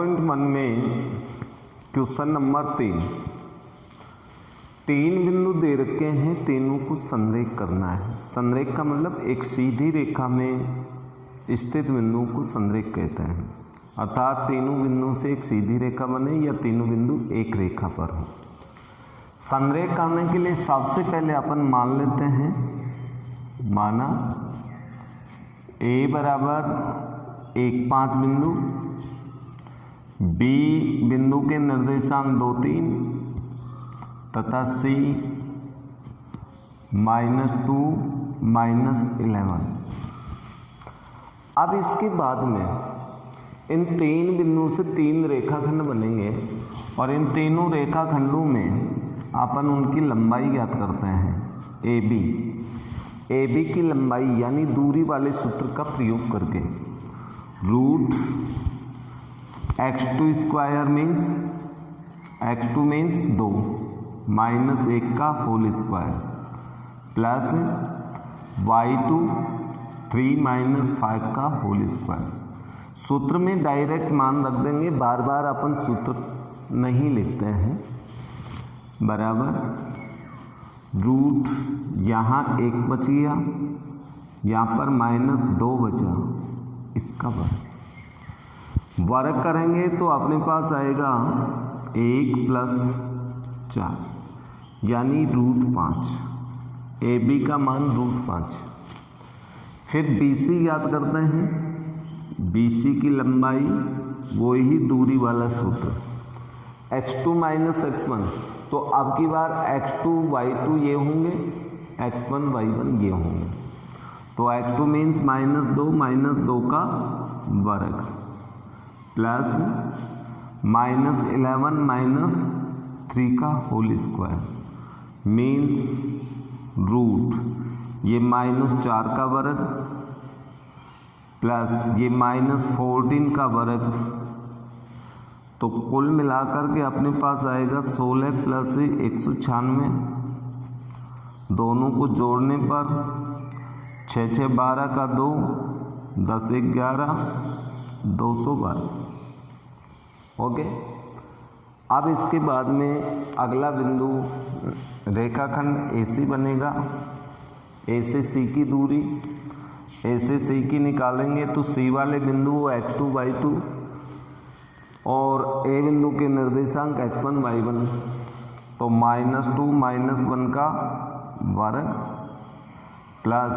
5.1 में question number 3 बिंदु दे रखे हैं, तीनों को संरेख करना है। संरेख का मतलब एक सीधी रेखा में स्थित बिंदुओं को संरेख कहते हैं, अर्थात तीनों बिंदुओं से एक सीधी रेखा बने या तीनों बिंदु एक रेखा पर हो। संरेख करने के लिए सबसे पहले अपन मान लेते हैं, माना A बराबर 1 5 बिंदु, B बिंदु के निर्देशांक 2 3 तथा C -2 -11। अब इसके बाद में इन 3 बिंदुओं से 3 रेखाखंड बनेंगे और इन तीनों रेखाखंडों में अपन उनकी लंबाई ज्ञात करते हैं। AB की लंबाई यानी दूरी वाले सूत्र का प्रयोग करके root x2 square means x2 means 2 -1 का होल स्क्वायर प्लस y2 3 -5 का होल स्क्वायर। सूत्र में डायरेक्ट मान रख देंगे, बार बार अपन सूत्र नहीं लिखते हैं। बराबर रूट यहाँ 1 बच गया, यहाँ पर -2 बचा, इसका वर्ग करेंगे तो अपने पास आएगा 1 + 4 यानी √5। AB का मान √5। फिर BC याद करते हैं, BC की लंबाई वही दूरी वाला सूत्र x2 - x1, तो अब की बार x2 y2 ये होंगे, x1 y1 ये होंगे, तो x2 मीन्स -2 का वर्ग प्लस -11 -3 का होल स्क्वायर मीन्स रूट ये -4 का वर्ग प्लस ये -14 का वर्ग, तो कुल मिलाकर के अपने पास आएगा 16 + 196। दोनों को जोड़ने पर 6 6 12 का 2, 10 1 11, 212। ओके। अब इसके बाद में अगला बिंदु रेखाखंड AC बनेगा। A से C की दूरी, A से C की निकालेंगे तो C वाले बिंदु x2 y2 और A बिंदु के निर्देशांक x1 y1, तो -2 -1 का वर्ग प्लस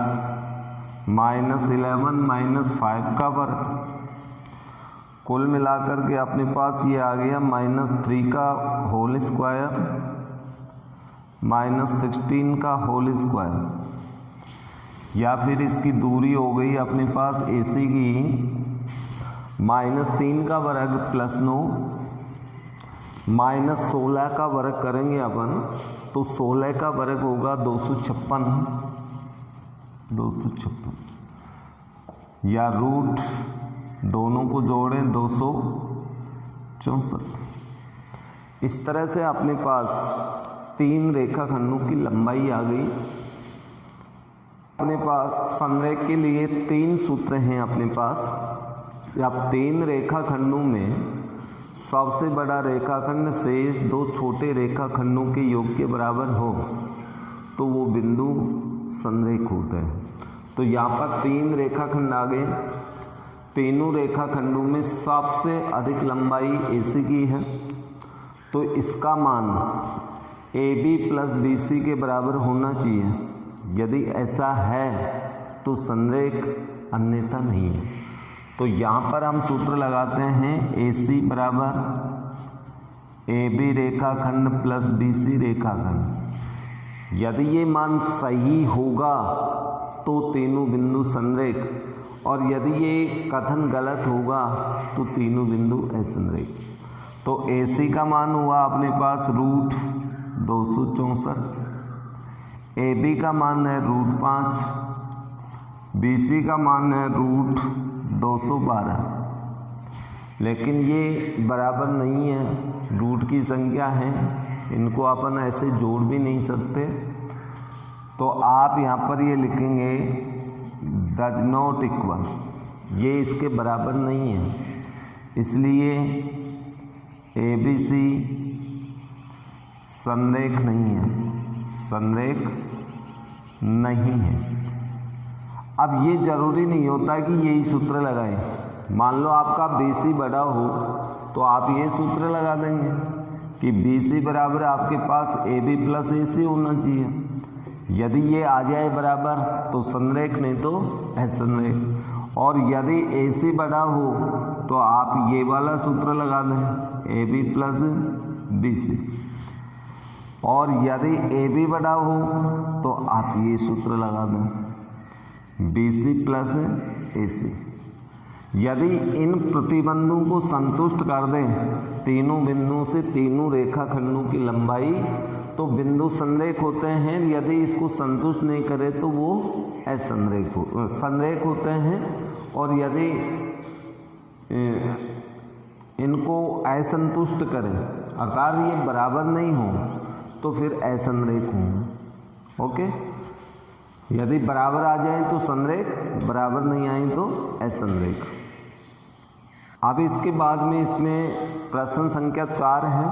-11 -5 का वर्ग, कुल मिलाकर के अपने पास ये आ गया -3 का होल स्क्वायर -16 का होल स्क्वायर, या फिर इसकी दूरी हो गई अपने पास AC की -3 का वर्ग प्लस 9 -16 का वर्ग करेंगे अपन, तो 16 का वर्ग होगा 256 या रूट दोनों को जोड़ें 264। इस तरह से अपने पास 3 रेखाखंडों की लंबाई आ गई। अपने पास संरेख के लिए 3 सूत्र हैं अपने पास। अब 3 रेखाखंडों में सबसे बड़ा रेखाखंड शेष 2 छोटे रेखाखंडों के योग के बराबर हो तो वो बिंदु संरेख होते हैं। तो यहाँ पर 3 रेखाखंड आ गए। तीनों रेखाखंडों में सबसे अधिक लंबाई AC की है, तो इसका मान AB + BC के बराबर होना चाहिए। यदि ऐसा है तो संरेख, अन्यथा नहीं है। तो यहाँ पर हम सूत्र लगाते हैं AC बराबर AB रेखाखंड प्लस BC रेखाखंड। यदि ये मान सही होगा तो तीनों बिंदु संरेख, और यदि ये कथन गलत होगा तो तीनों बिंदु असंरेख। तो AC का मान हुआ अपने पास √264, AB का मान है √5, BC का मान है √212। लेकिन ये बराबर नहीं है, रूट की संख्या है, इनको अपन ऐसे जोड़ भी नहीं सकते। तो आप यहाँ पर ये लिखेंगे डज नॉट इक्वल, ये इसके बराबर नहीं है। इसलिए ABC संरेख नहीं है, संरेख नहीं है। अब ये जरूरी नहीं होता कि यही सूत्र लगाएं। मान लो आपका BC बड़ा हो तो आप ये सूत्र लगा देंगे कि BC बराबर आपके पास AB प्लस AC होना चाहिए। यदि ये आ जाए बराबर तो संरेख, नहीं तो असंरेख। और यदि AC बड़ा हो तो आप ये वाला सूत्र लगा दें, AB प्लस BC। और यदि AB बड़ा हो तो आप ये सूत्र लगा दें, BC प्लस AC। यदि इन प्रतिबंधों को संतुष्ट कर दें तीनों बिंदुओं से तीनों रेखाखंडों की लंबाई, तो बिंदु संरेख होते हैं। यदि इसको संतुष्ट नहीं करे तो वो संरेख होते हैं। और यदि इनको असंतुष्ट करें अर्थात ये बराबर नहीं हो तो फिर असंरेख होंगे। ओके, यदि बराबर आ जाए तो संरेख, बराबर नहीं आए तो असंरेख। अब इसके बाद में इसमें प्रश्न संख्या 4 है।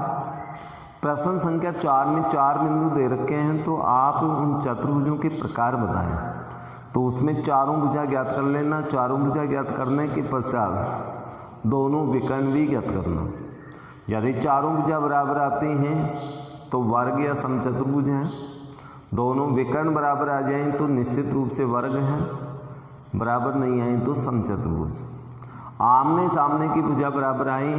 प्रश्न संख्या 4 में 4 बिंदु दे रखे हैं, तो आप उन चतुर्भुजों के प्रकार बताएं। तो उसमें चारों भुजा ज्ञात कर लेना। चारों भुजा ज्ञात करने के पश्चात दोनों विकर्ण भी ज्ञात करना। यदि चारों भुजा बराबर आती हैं तो वर्ग या समचतुर्भुज हैं। दोनों विकर्ण बराबर आ जाएं तो निश्चित रूप से वर्ग हैं, बराबर नहीं आए तो समचतुर्भुज। आमने सामने की भुजा बराबर आई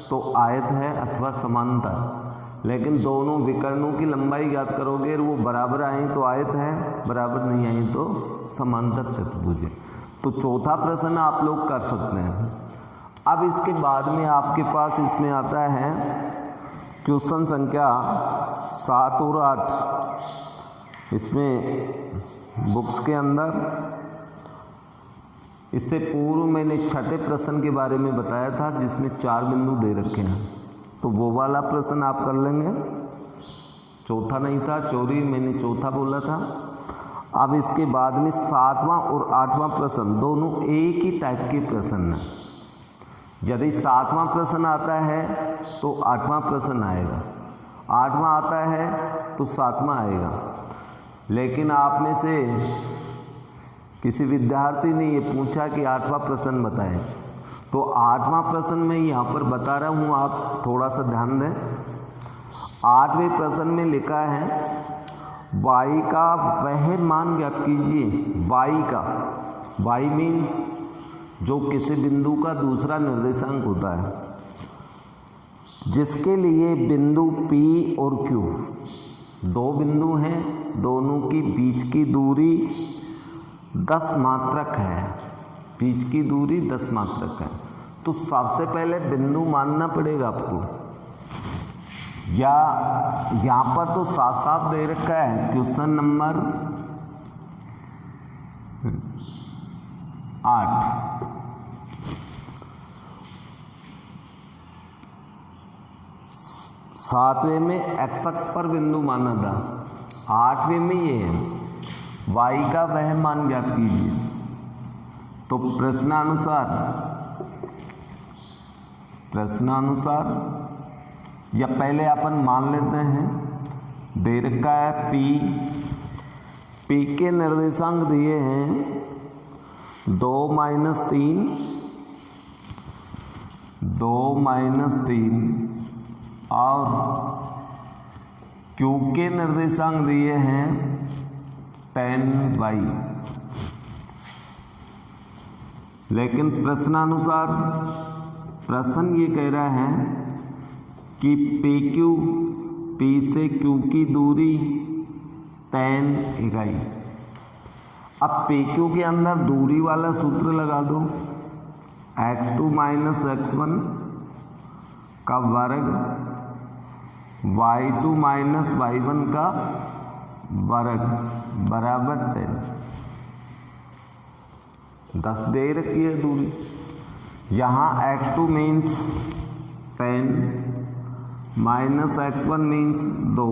तो आयत है अथवा समांतर। लेकिन दोनों विकर्णों की लंबाई ज्ञात करोगे और वो बराबर आए तो आयत है, बराबर नहीं आए तो समांतर चतुर्भुज है। तो चौथा प्रश्न आप लोग कर सकते हैं। अब इसके बाद में आपके पास इसमें आता है क्वेश्चन संख्या 7 और 8। इसमें बुक्स के अंदर इससे पूर्व मैंने छठे प्रश्न के बारे में बताया था जिसमें 4 बिंदु दे रखे हैं, तो वो वाला प्रश्न आप कर लेंगे। चौथा नहीं था, चोरी मैंने चौथा बोला था। अब इसके बाद में 7वां और 8वां प्रश्न दोनों एक ही टाइप के प्रश्न हैं। यदि 7वां प्रश्न आता है तो 8वां प्रश्न आएगा, 8वां आता है तो 7वां आएगा। लेकिन आप में से किसी विद्यार्थी ने ये पूछा कि 8वां प्रश्न बताएं, तो 8वां प्रश्न मैं यहाँ पर बता रहा हूँ, आप थोड़ा सा ध्यान दें। 8वें प्रश्न में लिखा है y का वह मान ज्ञात कीजिए। y का, y मीन्स जो किसी बिंदु का दूसरा निर्देशांक होता है, जिसके लिए बिंदु P और Q दो बिंदु हैं, दोनों की बीच की दूरी 10 मात्रक है। बीच की दूरी 10 मात्रक है। तो सबसे पहले बिंदु मानना पड़ेगा आपको, या यहाँ पर तो साफ साफ दे रखा है क्वेश्चन नंबर 8। सातवें में x अक्ष पर बिंदु माना था, 8वें में ये है y का वह मान ज्ञात कीजिए। तो प्रश्नानुसार या पहले अपन मान लेते हैं, दे रखा है P के निर्देशांक दिए हैं 2 - 3, 2 - 3 और Q के निर्देशांक दिए हैं 10y। लेकिन प्रश्नानुसार प्रश्न ये कह रहा है कि P से Q की दूरी 10 इकाई। अब PQ के अंदर दूरी वाला सूत्र लगा दो, x2 - x1 का वर्ग y2 - y1 का वर्ग बराबर 10 दे रखी है दूरी। यहाँ x2 means 10 minus x1 means 2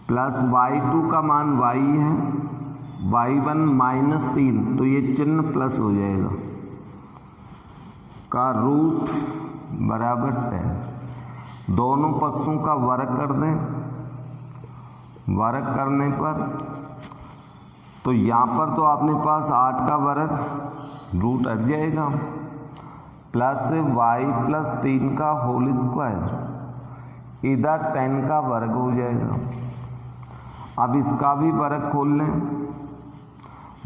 plus y2 का मान y है, y1 -3, तो ये चिन्ह प्लस हो जाएगा। का रूट बराबर 10। दोनों पक्षों का वर्ग कर दें। वर्ग करने पर तो यहाँ पर तो अपने पास 8 का वर्ग रूट हट जाएगा, प्लस y प्लस 3 का होल स्क्वायर, इधर 10 का वर्ग हो जाएगा। अब इसका भी वर्ग खोल लें।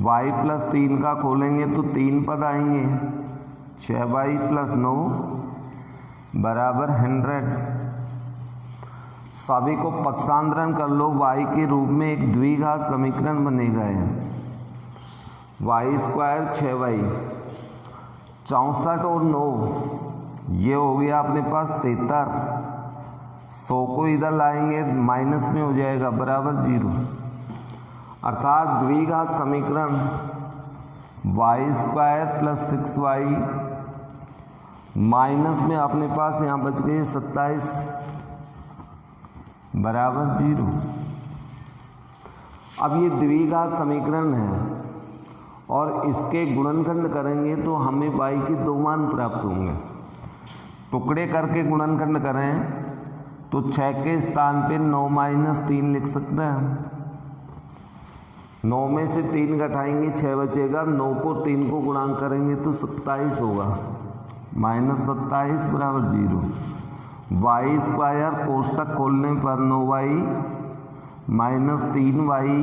y प्लस 3 का खोलेंगे तो 3 पद आएंगे, 6y प्लस 9 बराबर 100। सभी को पक्षांतरण कर लो, y के रूप में एक द्विघात समीकरण बनेगा है। y स्क्वायर 6y, 64 और 9 ये हो गया अपने पास 73। 100 को इधर लाएंगे माइनस में हो जाएगा बराबर 0। अर्थात द्विघात समीकरण y square plus 6y minus में अपने पास यहाँ बच गए 27 बराबर 0। अब ये द्विघात समीकरण है और इसके गुणनखंड करेंगे तो हमें y के 2 मान प्राप्त होंगे। टुकड़े करके गुणनखंड करें तो 6 के स्थान पे 9 माइनस 3 लिख सकते हैं। 9 में से 3 घटाएंगे 6 बचेगा, 9 को 3 को गुणांक करेंगे तो 27 होगा, माइनस 27 बराबर 0। y स्क्वायर कोष्टक खोलने पर 9y माइनस 3y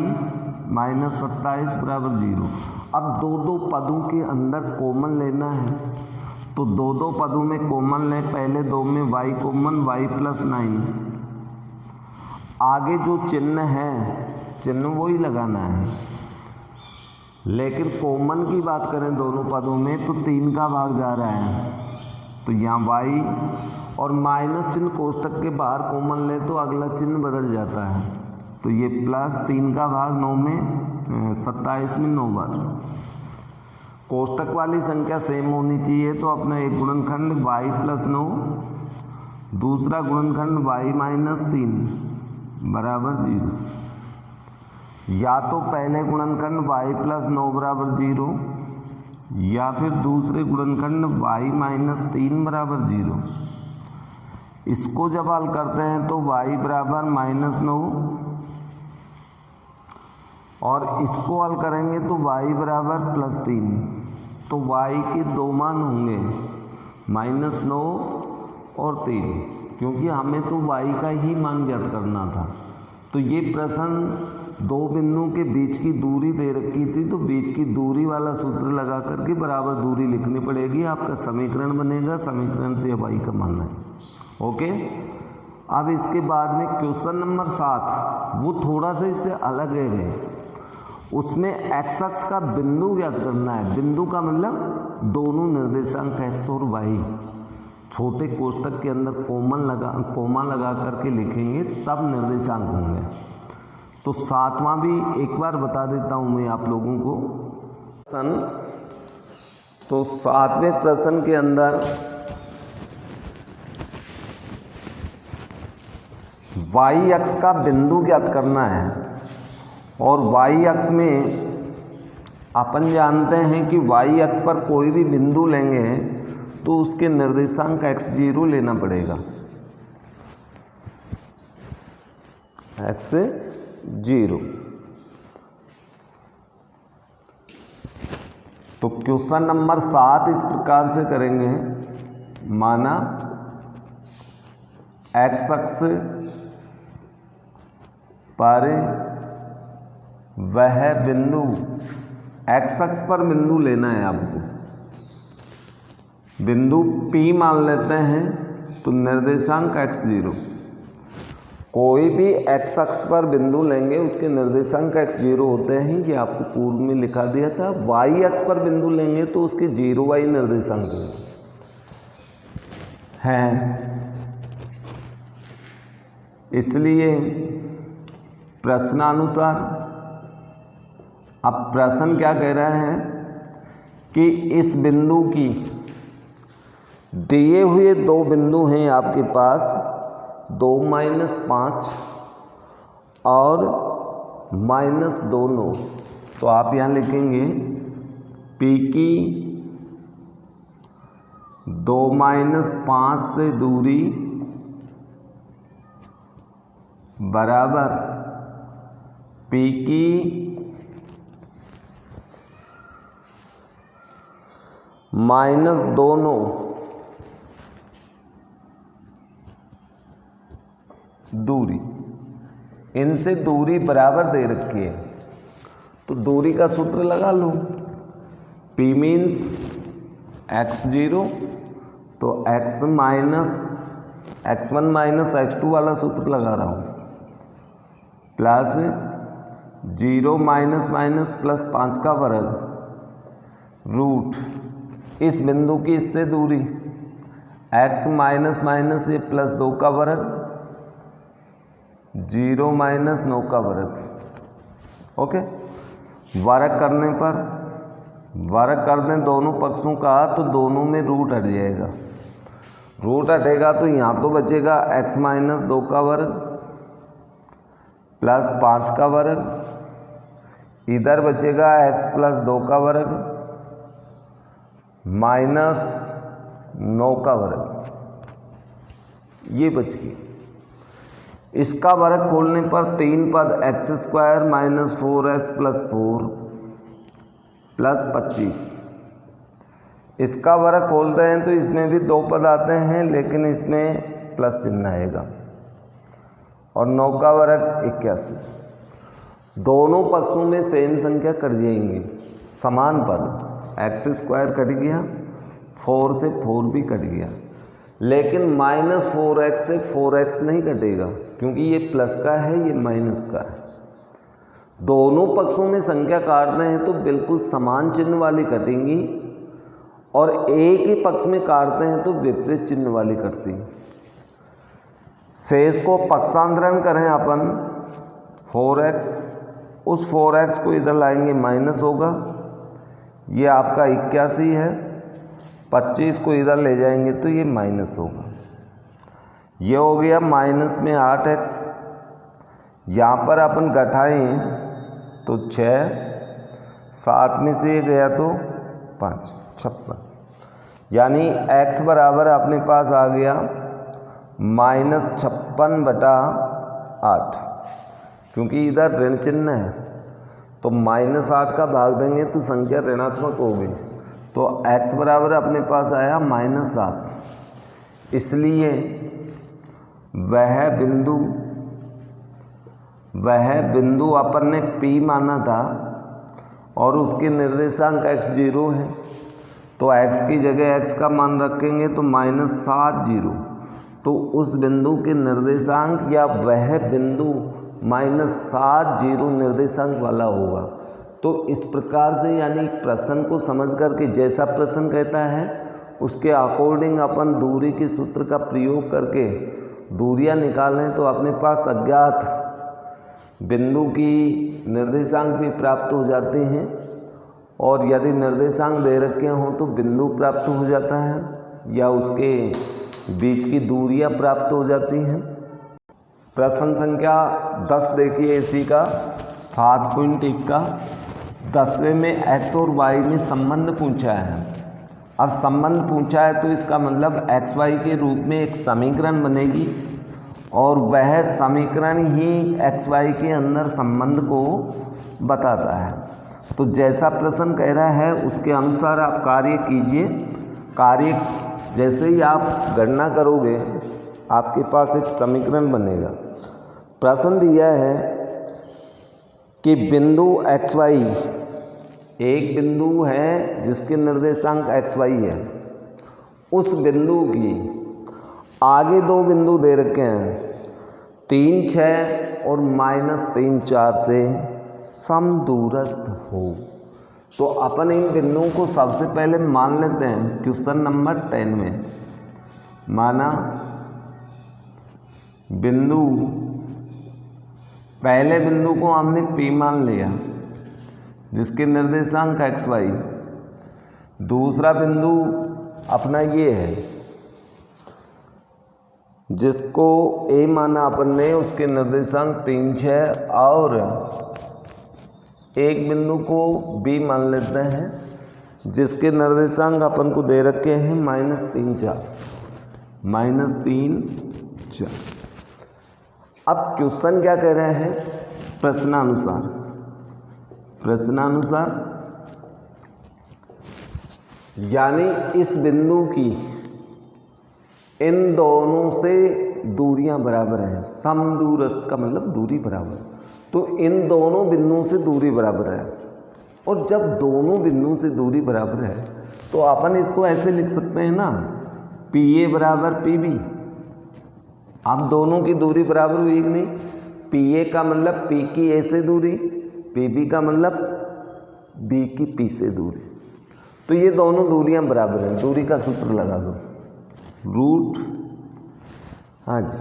माइनस 27 बराबर 0। अब दो पदों के अंदर कॉमन लेना है तो दो पदों में कॉमन लें। पहले 2 में y कॉमन, y प्लस 9, आगे जो चिन्ह है चिन्ह वही लगाना है, लेकिन कॉमन की बात करें दोनों पदों में तो 3 का भाग जा रहा है तो यहाँ y और माइनस चिन्ह कोष्टक के बाहर कॉमन ले तो अगला चिन्ह बदल जाता है, तो ये प्लस 3 का भाग 9 में 27 में 9 बार। कोष्टक वाली संख्या सेम होनी चाहिए तो अपना एक गुणनखंड y प्लस 9, दूसरा गुणनखंड y माइनस 3 बराबर 0। या तो पहले गुणनखंड y प्लस 9 बराबर 0 या फिर दूसरे गुणनखंड y माइनस 3 बराबर 0। इसको जब हल करते हैं तो y बराबर माइनस 9 और इसको हल करेंगे तो y बराबर प्लस 3, तो y के 2 मान होंगे माइनस 9 और 3, क्योंकि हमें तो y का ही मान ज्ञात करना था। तो ये प्रश्न 2 बिंदुओं के बीच की दूरी दे रखी थी तो बीच की दूरी वाला सूत्र लगा करके बराबर दूरी लिखनी पड़ेगी, आपका समीकरण बनेगा। समीकरण से अब y का मान है। ओके, अब इसके बाद में क्वेश्चन नंबर 7 वो थोड़ा सा इससे अलग है। उसमें x अक्ष का बिंदु ज्ञात करना है। बिंदु का मतलब दोनों निर्देशांक x और y छोटे कोष्टक के अंदर कोमा लगा करके लिखेंगे तब निर्देशांक होंगे। तो 7वां भी एक बार बता देता हूं मैं आप लोगों को। तो 7वें प्रश्न के अंदर y अक्ष का बिंदु ज्ञात करना है और y अक्ष में अपन जानते हैं कि y अक्ष पर कोई भी बिंदु लेंगे तो उसके निर्देशांक x0 लेना पड़ेगा। x0 तो क्वेश्चन नंबर 7 इस प्रकार से करेंगे। माना x अक्ष पर वह बिंदु, x अक्ष पर बिंदु लेना है आपको। बिंदु P मान लेते हैं तो निर्देशांक x0। कोई भी x अक्ष पर बिंदु लेंगे उसके निर्देशांक x0 होते हैं, ये आपको पूर्व में लिखा दिया था। y अक्ष पर बिंदु लेंगे तो उसके 0y निर्देशांक हैं। इसलिए प्रश्नानुसार अब प्रश्न क्या कह रहा है कि इस बिंदु की दिए हुए 2 बिंदु हैं आपके पास, 2 माइनस 5 और माइनस 2 9। तो आप यहाँ लिखेंगे P की 2 माइनस 5 से दूरी बराबर P की माइनस दोनों दूरी, इनसे दूरी बराबर दे रखी है तो दूरी का सूत्र लगा लो। P मीन्स x0 तो x1 माइनस x2 वाला सूत्र लगा रहा हूँ, प्लस 0 माइनस माइनस प्लस 5 का वर्ग रूट इस बिंदु की इससे दूरी x माइनस माइनस ये प्लस 2 का वर्ग 0 माइनस 9 का वर्ग। ओके, वर्ग करने पर वर्ग कर दें दोनों पक्षों का तो दोनों में रूट हट जाएगा। रूट हटेगा तो यहाँ तो बचेगा x माइनस 2 का वर्ग प्लस 5 का वर्ग, इधर बचेगा x प्लस 2 का वर्ग माइनस 9 का वर्ग, ये बच गई। इसका वर्ग खोलने पर 3 पद x square minus 4x plus 4 plus 25। इसका वर्ग खोलते हैं तो इसमें भी 2 पद आते हैं लेकिन इसमें प्लस चिन्ह आएगा और 9 का वर्ग 81। दोनों पक्षों में सेम संख्या कट जाएंगी, समान पद, एक्स स्क्वायर कट गया, 4 से 4 भी कट गया, लेकिन माइनस 4x से 4x नहीं कटेगा क्योंकि ये प्लस का है ये माइनस का है। दोनों पक्षों में संख्या काटते हैं तो बिल्कुल समान चिन्ह वाली कटेंगी और एक ही पक्ष में काटते हैं तो विपरीत चिन्ह वाली कटती है। शेष को पक्षांतरण करें अपन 4x, उस 4x को इधर लाएंगे माइनस होगा, ये आपका 81 है, 25 को इधर ले जाएंगे तो ये माइनस होगा, ये हो गया माइनस में 8x। यहाँ पर अपन घटाएं तो 6, 7 में से ये गया तो 5, 56, यानी x बराबर अपने पास आ गया माइनस 56/8, क्योंकि इधर ऋण चिन्ह है तो माइनस 8 का भाग देंगे तो संख्या ऋणात्मक होगी, तो x बराबर अपने पास आया माइनस 7। इसलिए वह बिंदु अपन ने P माना था और उसके निर्देशांक x0 है तो x की जगह x का मान रखेंगे तो -7 तो उस बिंदु के निर्देशांक या वह बिंदु -7 निर्देशांक वाला होगा। तो इस प्रकार से यानी प्रश्न को समझ करके जैसा प्रश्न कहता है उसके अकॉर्डिंग अपन दूरी के सूत्र का प्रयोग करके दूरियां निकालें तो अपने पास अज्ञात बिंदु की निर्देशांक भी प्राप्त हो जाते हैं और यदि निर्देशांक दे रखे हों तो बिंदु प्राप्त हो जाता है या उसके बीच की दूरियां प्राप्त हो जाती हैं। प्रश्न संख्या 10 देखिए इसी का 7.1 का 10वें में x और y में संबंध पूछा है। अब संबंध पूछा है तो इसका मतलब एक्स वाई के रूप में एक समीकरण बनेगी और वह समीकरण ही एक्स वाई के अंदर संबंध को बताता है। तो जैसा प्रश्न कह रहा है उसके अनुसार आप कार्य कीजिए। कार्य जैसे ही आप गणना करोगे आपके पास एक समीकरण बनेगा। प्रश्न दिया है कि बिंदु एक्स वाई, एक बिंदु है जिसके निर्देशांक एक्स वाई है, उस बिंदु की आगे 2 बिंदु दे रखे हैं 3, 6 और -3, 4 से समदूरस्थ हो। तो अपन इन बिंदुओं को सबसे पहले मान लेते हैं। क्वेश्चन नंबर 10 में माना बिंदु, पहले बिंदु को हमने P मान लिया जिसके निर्देशांक एक्स वाई। दूसरा बिंदु अपना ये है जिसको A माना अपन ने, उसके निर्देशांक 3, 6 और एक बिंदु को B मान लेते हैं जिसके निर्देशांक अपन को दे रखे हैं -3 4 -3 4। अब क्वेश्चन क्या कह रहे हैं, प्रश्नानुसार यानी इस बिंदु की इन दोनों से दूरियां बराबर हैं। समदूरस्थ का मतलब दूरी बराबर, तो इन दोनों बिंदुओं से दूरी बराबर है। और जब दोनों बिंदुओं से दूरी बराबर है तो अपन इसको ऐसे लिख सकते हैं ना, PA बराबर PB। अब दोनों की दूरी बराबर हुई कि नहीं, PA का मतलब P की A से दूरी, PB का मतलब B की P से दूरी। तो ये दोनों दूरियां बराबर हैं। दूरी का सूत्र लगा दो, रूट, हाँ जी,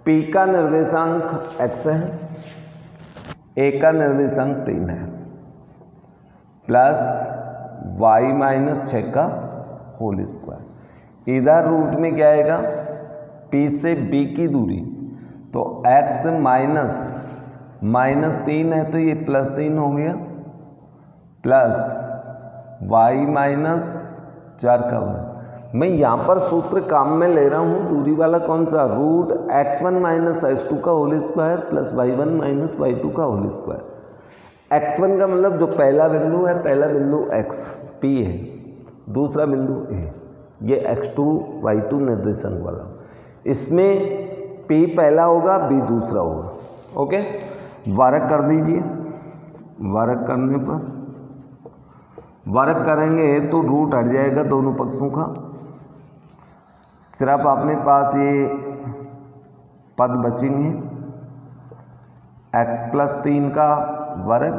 P का निर्देशांक x है, A का निर्देशांक 3 है, प्लस y माइनस 6 का होल स्क्वायर। इधर रूट में क्या आएगा, P से B की दूरी, तो x -3 है तो ये +3 हो गया, प्लस y माइनस 4 का वर्ग। मैं यहाँ पर सूत्र काम में ले रहा हूँ, दूरी वाला कौन सा, रूट x1 माइनस x2 का whole square plus y1 minus y2 का होल स्क्वायर। x1 का मतलब जो पहला बिंदु है, पहला बिंदु x P है, दूसरा बिंदु A, ये x2 y2 निर्देशांक वाला। इसमें P पहला होगा, B दूसरा होगा। ओके, वर्ग कर दीजिए। वर्ग करने पर वर्ग करेंगे तो रूट हट जाएगा दोनों पक्षों का, सिर्फ अपने पास ये पद बचेंगे, x + 3 का वर्ग,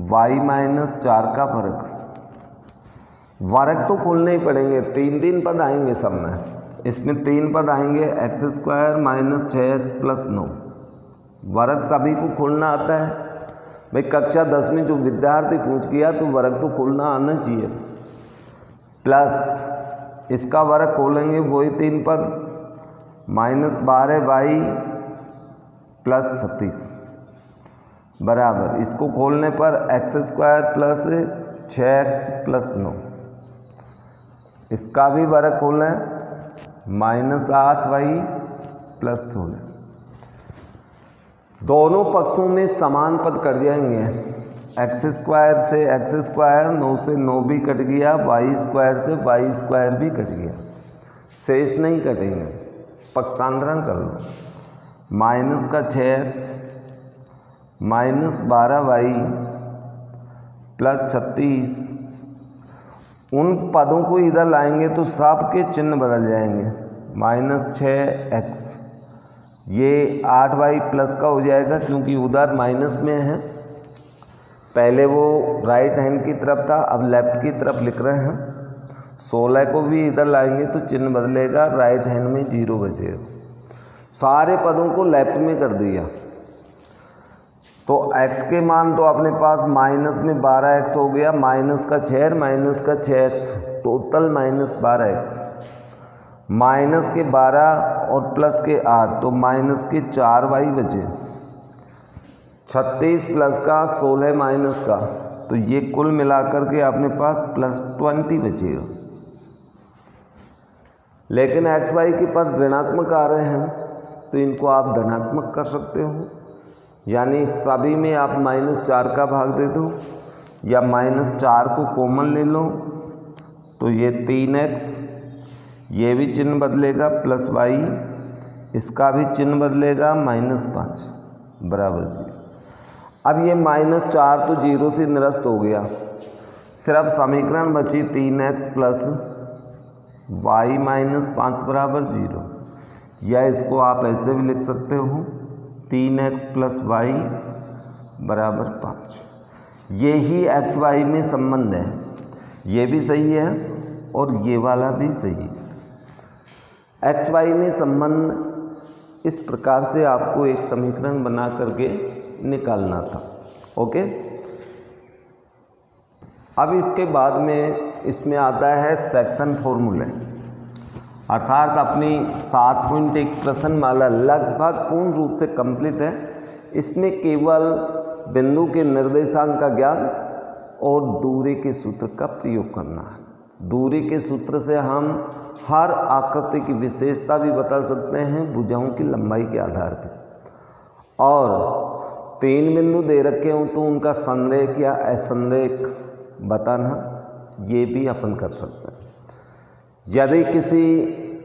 y माइनस 4 का वर्ग। वर्ग तो खोलने ही पड़ेंगे, 3 पद आएंगे सब में। इसमें 3 पद आएंगे, x² - 6x + 9। वर्ग सभी को खोलना आता है भाई। कक्षा 10 में जो विद्यार्थी पूछ गया तो वर्ग तो खोलना आना चाहिए। प्लस इसका वर्ग खोलेंगे वही 3 पद, -12y + 36 बराबर, इसको खोलने पर x² + 6x + 9। इसका भी वर्ग खोलें, -8y + 16। दोनों पक्षों में समान पद कट जाएंगे। x² से x², 9 से 9 भी कट गया, y² से y² भी कट गया, शेष नहीं कटेंगे। पक्षांतरण कर लो, -6x -12y + 36। उन पदों को इधर लाएंगे तो सब के चिन्ह बदल जाएंगे। -6x ये 8y प्लस का हो जाएगा, क्योंकि उधर माइनस में है। पहले वो राइट हैंड की तरफ था, अब लेफ्ट की तरफ लिख रहे हैं। 16 को भी इधर लाएंगे तो चिन्ह बदलेगा, राइट हैंड में 0 बचेगा। सारे पदों को लेफ्ट में कर दिया तो x के मान तो अपने पास माइनस में 12x हो गया, -6x टोटल -12x, माइनस के 12 और प्लस के 8 तो -4y बचे, 36 प्लस का 16 माइनस का, तो ये कुल मिलाकर के अपने पास +20 बचेगा। लेकिन x y के पद ऋणात्मक आ रहे हैं तो इनको आप धनात्मक कर सकते हो, यानी सभी में आप -4 का भाग दे दो या -4 को कॉमन ले लो, तो ये 3x, ये भी चिन्ह बदलेगा +y, इसका भी चिन्ह बदलेगा -5 बराबर 0। अब ये -4 तो 0 से निरस्त हो गया, सिर्फ समीकरण बची 3x + y - 5 बराबर 0, या इसको आप ऐसे भी लिख सकते हो 3x + y बराबर 5। ये ही x y में संबंध है, ये भी सही है और ये वाला भी सही है। x y में संबंध इस प्रकार से आपको एक समीकरण बना करके निकालना था। ओके, अब इसके बाद में इसमें आता है सेक्शन फॉर्मूले, अर्थात अपनी 7.1 प्रश्नमाला लगभग पूर्ण रूप से कंप्लीट है। इसमें केवल बिंदु के निर्देशांक का ज्ञान और दूरी के सूत्र का प्रयोग करना है। दूरी के सूत्र से हम हर आकृति की विशेषता भी बता सकते हैं भुजाओं की लंबाई के आधार पर। और 3 बिंदु दे रखे हों तो उनका संरेख या असंरेख बताना, ये भी अपन कर सकते हैं। यदि किसी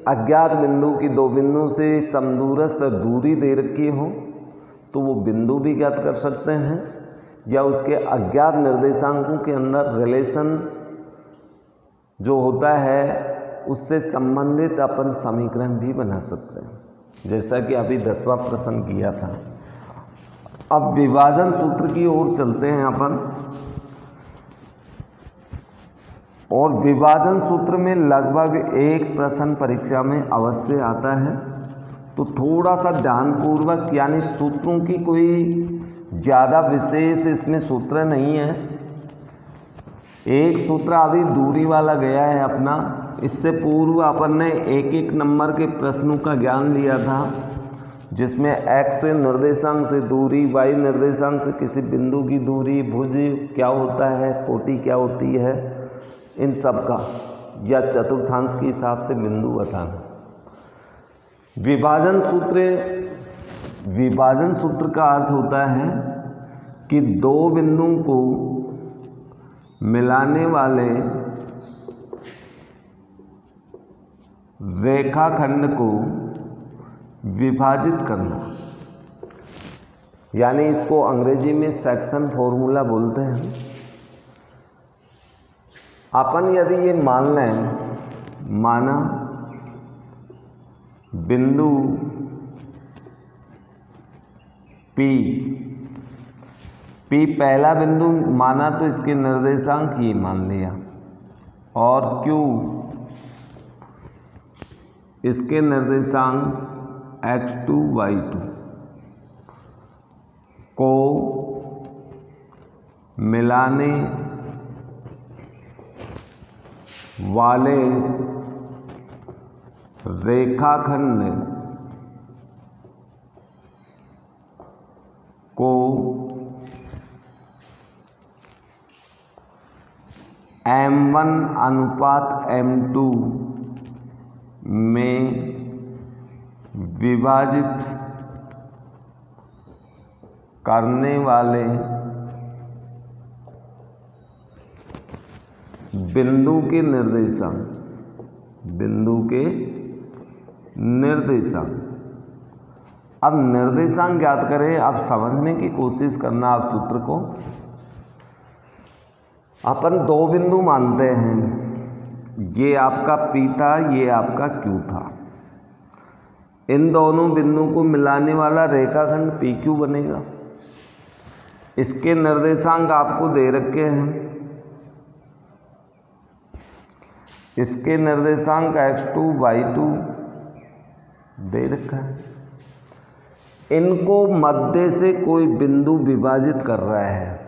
अज्ञात बिंदु की 2 बिंदु से समदूरस्थ दूरी दे रखी हो तो वो बिंदु भी ज्ञात कर सकते हैं, या उसके अज्ञात निर्देशांकों के अंदर रिलेशन जो होता है उससे संबंधित अपन समीकरण भी बना सकते हैं, जैसा कि अभी 10वां प्रश्न किया था। अब विभाजन सूत्र की ओर चलते हैं अपन। और विभाजन सूत्र में लगभग एक प्रश्न परीक्षा में अवश्य आता है, तो थोड़ा सा ध्यानपूर्वक, यानी सूत्रों की कोई ज़्यादा विशेष इसमें सूत्र नहीं है। एक सूत्र अभी दूरी वाला गया है अपना। इससे पूर्व अपन ने एक एक नंबर के प्रश्नों का ज्ञान लिया था, जिसमें x निर्देशांक से दूरी, y निर्देशांक से किसी बिंदु की दूरी, भुज क्या होता है, कोटि क्या होती है, इन सब का, या चतुर्थांश के हिसाब से बिंदु बताना। विभाजन सूत्र का अर्थ होता है कि 2 बिंदुओं को मिलाने वाले रेखाखंड को विभाजित करना, यानी इसको अंग्रेजी में सेक्शन फॉर्मूला बोलते हैं। अपन यदि ये मान लें, माना बिंदु P पहला बिंदु माना तो इसके निर्देशांक ये मान लिया, और Q इसके निर्देशांक x2 y2 को मिलाने वाले रेखाखंड को M1 अनुपात M2 में विभाजित करने वाले बिंदु के निर्देशांक। अब निर्देशांक ज्ञात करें। आप समझने की कोशिश करना आप सूत्र को। अपन 2 बिंदु मानते हैं, ये आपका P था, ये आपका Q था। इन दोनों बिंदु को मिलाने वाला रेखाखंड PQ बनेगा। इसके निर्देशांक आपको दे रखे हैं। इसके निर्देशांक x2 y2 दे रखा है। इनको मध्य से कोई बिंदु विभाजित कर रहा है।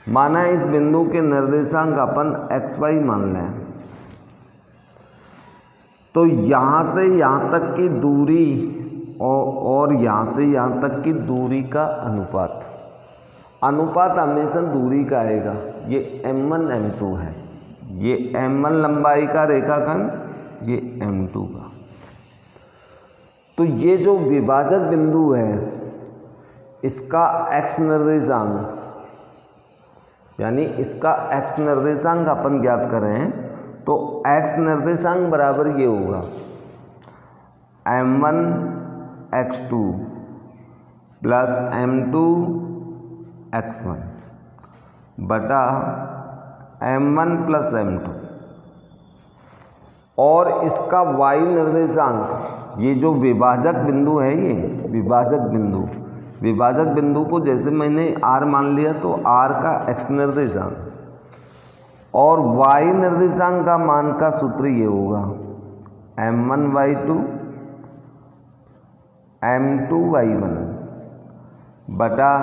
माना इस बिंदु के निर्देशांक अपन xy मान लें, तो यहाँ से यहाँ तक की दूरी और यहाँ से यहाँ तक की दूरी का अनुपात हमेशा दूरी का आएगा। ये m1 m2 है, ये m1 लंबाई का रेखाखंड, ये m2 का। तो ये जो विभाजक बिंदु है, इसका x निर्देशांक, यानी इसका x निर्देशांक अपन ज्ञात करें तो x निर्देशांक बराबर ये होगा m1 x2 plus m2 x1 बटा m1 प्लस m2। और इसका y निर्देशांक, ये जो विभाजक बिंदु है, ये विभाजक बिंदु को जैसे मैंने r मान लिया तो r का x निर्देशांक और y निर्देशांक का मान का सूत्र ये होगा m1 y2 m2 y1 बटा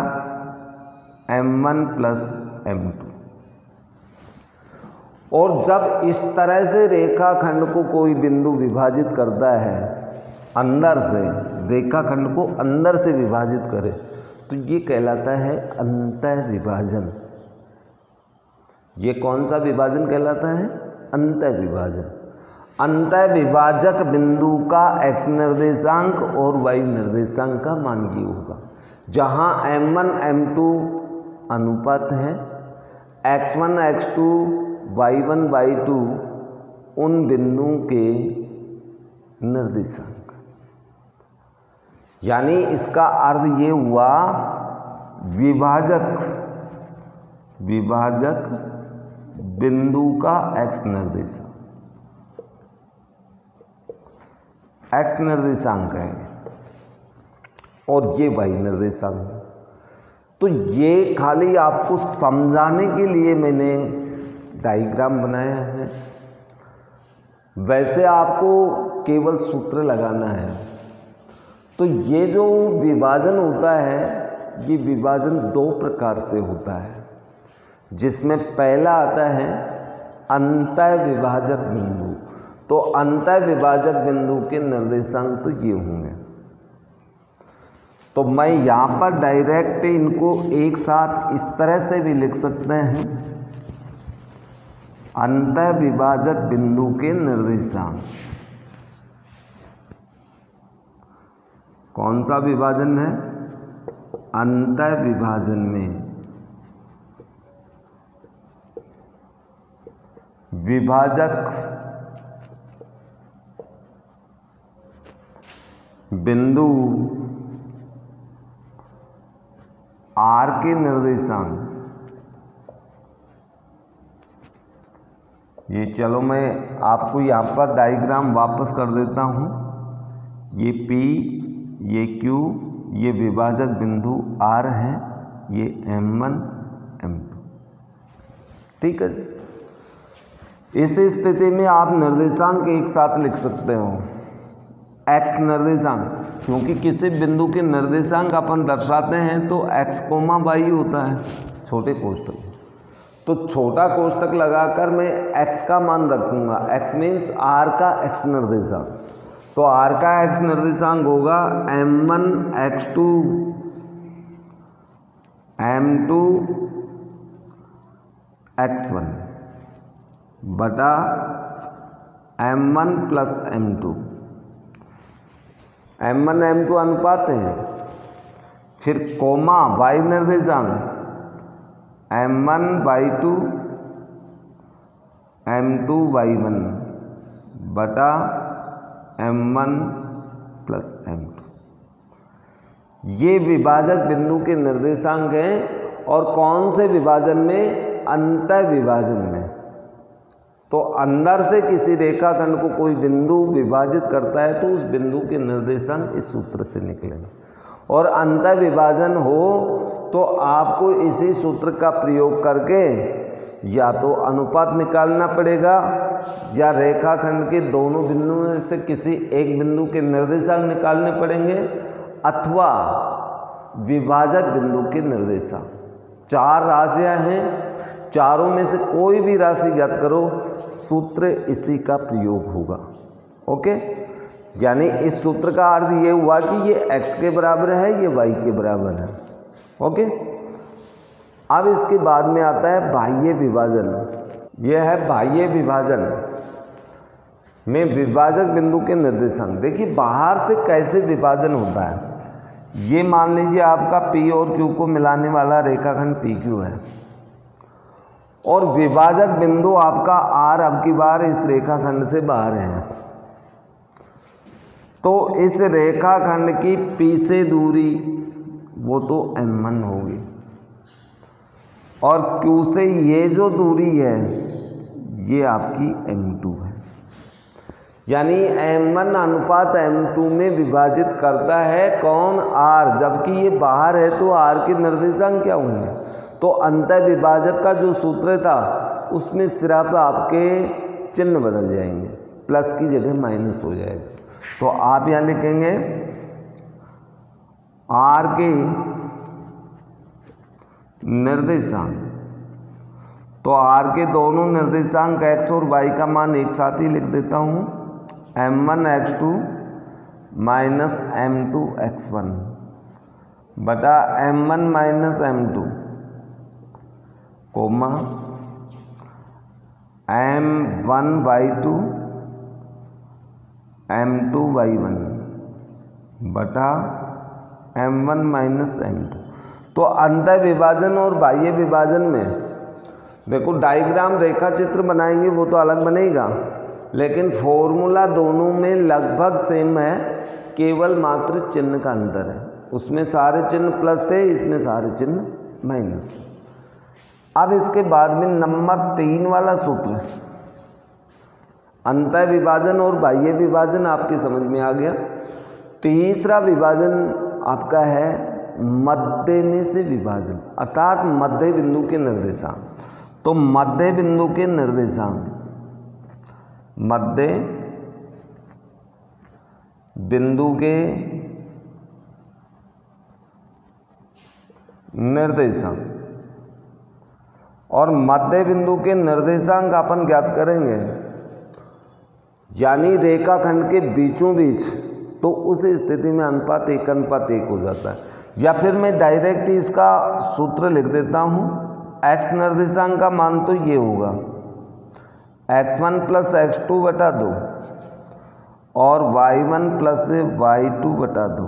m1 प्लस m2। और जब इस तरह से रेखाखंड को कोई बिंदु विभाजित करता है, अंदर से रेखाखंड को अंदर से विभाजित करे, तो ये कहलाता है अंतः विभाजन। ये कौन सा विभाजन कहलाता है? अंतः विभाजन। अंतः विभाजक बिंदु का x निर्देशांक और y निर्देशांक का मान ये होगा, जहाँ m1 m2 अनुपात है, x1 x2 y1 y2 उन बिंदुओं के निर्देशांक। यानी इसका अर्थ ये हुआ विभाजक बिंदु का x निर्देशांक है और ये y निर्देशांक है। तो ये खाली आपको समझाने के लिए मैंने डायग्राम बनाया है, वैसे आपको केवल सूत्र लगाना है। तो ये जो विभाजन होता है, ये विभाजन दो प्रकार से होता है, जिसमें पहला आता है अंतः विभाजक बिंदु। तो अंतः विभाजक बिंदु के निर्देशांक तो ये होंगे। तो मैं यहाँ पर डायरेक्ट इनको एक साथ इस तरह से भी लिख सकते हैं, अंतः विभाजक बिंदु के निर्देशांक। कौन सा विभाजन है? अंतः विभाजन में विभाजक बिंदु R के निर्देशांक। ये चलो मैं आपको यहाँ पर डायग्राम वापस कर देता हूँ। ये P, ये Q, ये विभाजक बिंदु R है, ये M1 M2। ठीक है जी। इस स्थिति में आप निर्देशांक एक साथ लिख सकते हो, x निर्देशांक, क्योंकि किसी बिंदु के निर्देशांक अपन दर्शाते हैं तो x, y होता है छोटे कोष्टक। तो छोटा कोष्टक लगाकर मैं x का मान रखूँगा। x मीन्स r का x निर्देशांक। तो r का x निर्देशांक होगा m1 x2 m2 x1 बटा m1 plus m2। m1 m2 अनुपात है, फिर कोमा y निर्देशांक m1 y2 m2 y1 बटा m1 प्लस m2। ये विभाजक बिंदु के निर्देशांक हैं। और कौन से विभाजन में? अंतः विभाजन में। तो अंदर से किसी रेखाखंड को कोई बिंदु विभाजित करता है तो उस बिंदु के निर्देशांक इस सूत्र से निकलेंगे। और अंतः विभाजन हो तो आपको इसी सूत्र का प्रयोग करके या तो अनुपात निकालना पड़ेगा या रेखाखंड के दोनों बिंदुओं में से किसी एक बिंदु के निर्देशांक निकालने पड़ेंगे, अथवा विभाजक बिंदु के निर्देशांक। चार राशियां हैं, चारों में से कोई भी राशि ज्ञात करो, सूत्र इसी का प्रयोग होगा। ओके, यानी इस सूत्र का अर्थ ये हुआ कि ये x के बराबर है, ये y के बराबर है। ओके, अब इसके बाद में आता है बाह्य विभाजन। यह है बाह्य विभाजन में विभाजक बिंदु के निर्देशांक। देखिए बाहर से कैसे विभाजन होता है। ये मान लीजिए आपका P और Q को मिलाने वाला रेखाखंड PQ है और विभाजक बिंदु आपका R अब की बार इस रेखाखंड से बाहर है। तो इस रेखाखंड की P से दूरी वो तो M1 होगी और Q से ये जो दूरी है ये आपकी M2 है। यानी M1 अनुपात M2 में विभाजित करता है कौन? R। जबकि ये बाहर है तो R के निर्देशांक क्या होंगे? तो अंतः विभाजक का जो सूत्र था उसमें सिर्फ आपके चिन्ह बदल जाएंगे, प्लस की जगह माइनस हो जाएगा। तो आप यहाँ लिखेंगे R के निर्देशांक। तो R के दोनों निर्देशांक x और y का मान एक साथ ही लिख देता हूँ, m1 x2 minus m2 x1 बटा m1 minus m2 coma m1/2 m2/1 बटा m1 माइनस m2। तो अंतः विभाजन और बाह्य विभाजन में देखो डायग्राम रेखा चित्र बनाएंगे वो तो अलग बनेगा, लेकिन फॉर्मूला दोनों में लगभग सेम है, केवल मात्र चिन्ह का अंतर है। उसमें सारे चिन्ह प्लस थे, इसमें सारे चिन्ह माइनस। अब इसके बाद में नंबर 3 वाला सूत्र, अंतः विभाजन और बाह्य विभाजन आपके समझ में आ गया। तीसरा विभाजन आपका है मध्य में से विभाजन, अर्थात मध्य बिंदु के निर्देशांक। तो मध्य बिंदु के निर्देशांक, मध्य बिंदु के निर्देशांक, और मध्य बिंदु के निर्देशांक अपन ज्ञात करेंगे, यानी रेखाखंड के बीचों बीच, तो उस स्थिति में अनुपात 1:1 हो जाता है। या फिर मैं डायरेक्ट इसका सूत्र लिख देता हूँ। x निर्देशांक का मान तो ये होगा x1 + x2/2 और y1 + y2/2।